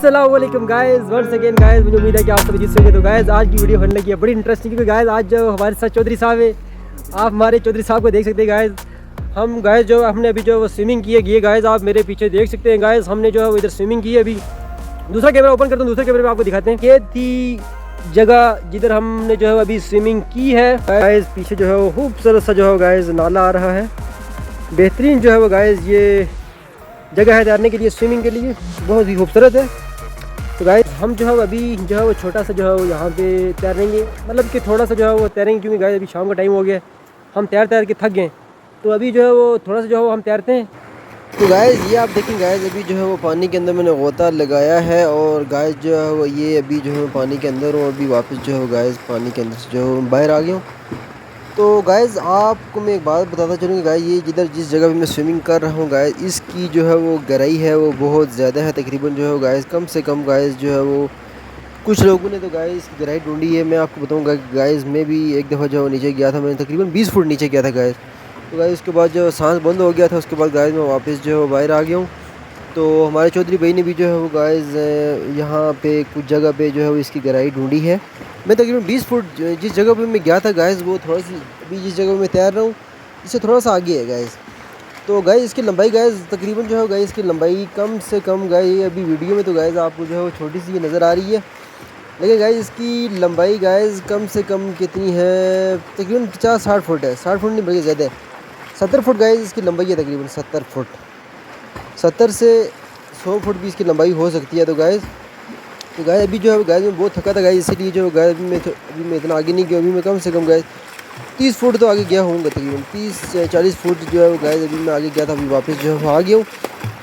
अस्सलाम वालेकुम guys, once again guys. मुझे उम्मीद है कि आप सभी जिससे तो गाइस आज की वीडियो बनने लगी है बड़ी इंटरेस्टिंग, क्योंकि गाइस आज जो हमारे साथ चौधरी साहब है, आप हमारे चौधरी साहब को देख सकते हैं गाइस। हम गाइस जो हमने अभी जो वो स्विमिंग की है ये गाइस आप मेरे पीछे देख सकते हैं गाइस। हमने जो है वो इधर स्विमिंग की है। अभी दूसरा कैमरा ओपन करता हूँ, दूसरे कैमरे में आपको दिखाते हैं। ये थी जगह जिधर हमने जो है अभी स्विमिंग की है गाइस। पीछे जो है वो खूबसूरत सा जो है गाइस नाला आ रहा है। बेहतरीन जो है वो गाइस ये जगह है तैरने के लिए, स्विमिंग के लिए बहुत ही खूबसूरत है। तो गाइस हम जो है अभी जो है वो छोटा सा जो है वो यहाँ पे तैरेंगे, मतलब कि थोड़ा सा जो है वो तैरेंगे, क्योंकि गाइस अभी शाम का टाइम हो गया है, हम तैर तैर के थक गए। तो अभी जो है वो थोड़ा सा जो है वो हम तैरते हैं। तो गाइस ये आप देखें गाइस, अभी जो है वो पानी के अंदर मैंने गोता लगाया है और गाइस जो है वो ये अभी जो है पानी के अंदर हूँ। अभी वापस जो है गाइस पानी के अंदर से जो है बाहर आ गया हूँ। तो गाइज़ आपको मैं एक बात बताता चलूँ कि गाइस ये जिस जगह पे मैं स्विमिंग कर रहा हूँ गाइस, इसकी जो है वो गहराई है वो बहुत ज़्यादा है। तकरीबन जो है गाइस कम से कम गाइस जो है वो कुछ लोगों ने तो गाइस इसकी गहराई ढूंढी है। मैं आपको बताऊँगा गाइस, मैं भी एक दफ़ा जो नीचे गया था, मैंने तकरीबन 20 फुट नीचे गया था गाइस। तो गाइस उसके बाद जो सांस बंद हो गया था, उसके बाद गाइस मैं वापस जो है बाहर आ गया हूँ। तो हमारे चौधरी भाई ने भी जो है वो गाइस यहाँ पे कुछ जगह पे जो है वो इसकी गहराई ढूंढी है। मैं तकरीबन 20 फुट जिस जगह पे मैं गया था गाइस, वो थोड़ा सी अभी जिस जगह पे मैं तैर रहा हूँ इससे थोड़ा सा आगे है गाइस। तो गाइस इसकी लंबाई गाइस तकरीबन जो है गाइस इसकी लंबाई कम से कम गाइस अभी वीडियो में तो गाइस आपको जो है वो छोटी सी नज़र आ रही है, लेकिन गाइस इसकी लंबाई गाइस कम से कम कितनी है, तकरीबन 50-60 फुट है। 60 फुट नहीं बल्कि ज़्यादा है, 70 फुट गाइस इसकी लंबाई है। तकरीबन 70 फुट, 70 से 100 फुट भी इसकी लंबाई हो सकती है। तो गाइस अभी जो है गाइस मैं बहुत थका था गाइस, इसीलिए जो गाइस अभी मैं इतना आगे नहीं गया। अभी मैं कम से कम गाइस 30 फुट तो आगे गया होऊंगा, तकरीबन 30-40 फुट जो है गाइस अभी मैं आगे गया था। अभी वापस जो है आ गया हूँ।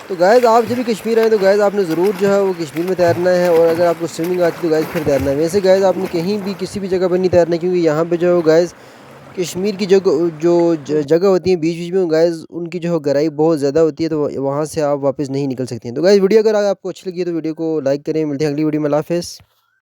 तो गाइस आप जब भी कश्मीर आए तो गाइस आपने ज़रूर जो है वो कश्मीर में तैरना है, और अगर आपको स्विमिंग आती है तो गाइस फिर तैरना है। वैसे गाइस आपने कहीं भी किसी भी जगह पर नहीं तैरना, क्योंकि यहाँ पे जो है गाइस कश्मीर की जगह होती है बीच बीच में गाइस, उनकी जो है गहराई बहुत ज़्यादा होती है, तो वहाँ से आप वापस नहीं निकल सकते हैं। तो गाइस वीडियो अगर आपको अच्छी लगी है तो वीडियो को लाइक करें। मिलते हैं अगली वीडियो में। अल्लाह हाफ़िज़।